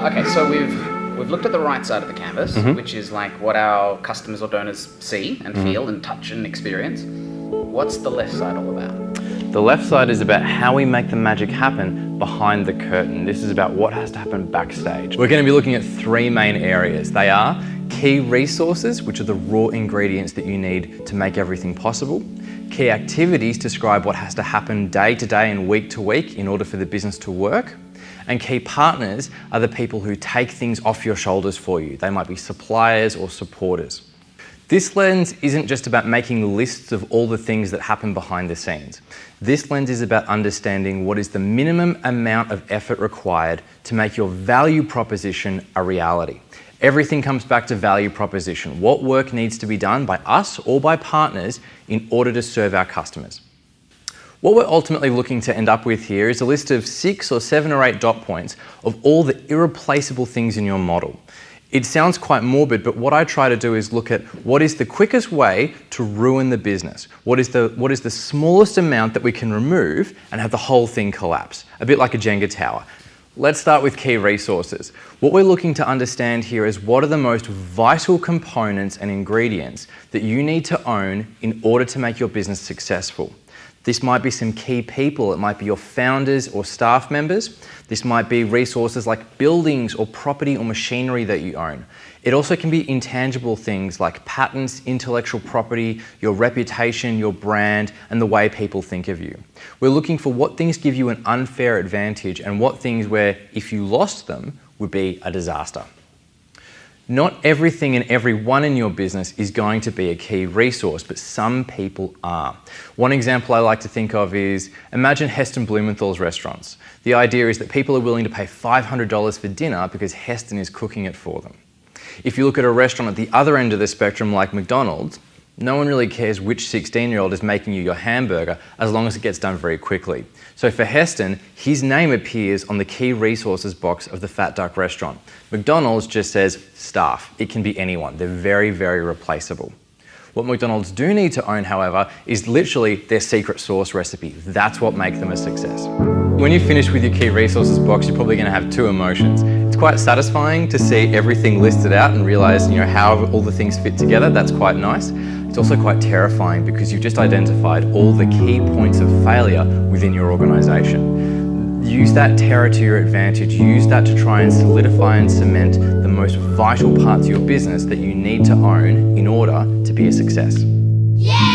Okay, so we've looked at the right side of the canvas, which is like what our customers or donors see and feel and touch and experience. What's the left side all about? The left side is about how we make the magic happen behind the curtain. This is about what has to happen backstage. We're going to be looking at three main areas. They are key resources, which are the raw ingredients that you need to make everything possible. Key activities describe what has to happen day to day and week to week in order for the business to work. And key partners are the people who take things off your shoulders for you. They might be suppliers or supporters. This lens isn't just about making lists of all the things that happen behind the scenes. This lens is about understanding what is the minimum amount of effort required to make your value proposition a reality. Everything comes back to value proposition. What work needs to be done by us or by partners in order to serve our customers? What we're ultimately looking to end up with here is a list of 6 or 7 or 8 dot points of all the irreplaceable things in your model. It sounds quite morbid, but what I try to do is look at what is the quickest way to ruin the business. What is the smallest amount that we can remove and have the whole thing collapse? A bit like a Jenga tower. Let's start with key resources. What we're looking to understand here is what are the most vital components and ingredients that you need to own in order to make your business successful. This might be some key people. It might be your founders or staff members. This might be resources like buildings or property or machinery that you own. It also can be intangible things like patents, intellectual property, your reputation, your brand, and the way people think of you. We're looking for what things give you an unfair advantage and what things where, if you lost them, would be a disaster. Not everything and everyone in your business is going to be a key resource, but some people are. One example I like to think of is, imagine Heston Blumenthal's restaurants. The idea is that people are willing to pay $500 for dinner because Heston is cooking it for them. If you look at a restaurant at the other end of the spectrum like McDonald's, no one really cares which 16-year-old is making you your hamburger as long as it gets done very quickly. So for Heston, his name appears on the key resources box of the Fat Duck restaurant. McDonald's just says staff. It can be anyone. They're very, very replaceable. What McDonald's do need to own, however, is literally their secret sauce recipe. That's what makes them a success. When you finish with your key resources box, you're probably going to have two emotions. It's quite satisfying to see everything listed out and realize, how all the things fit together. That's quite nice. It's also quite terrifying because you've just identified all the key points of failure within your organization. Use that terror to your advantage. Use that to try and solidify and cement the most vital parts of your business that you need to own in order to be a success. Yeah!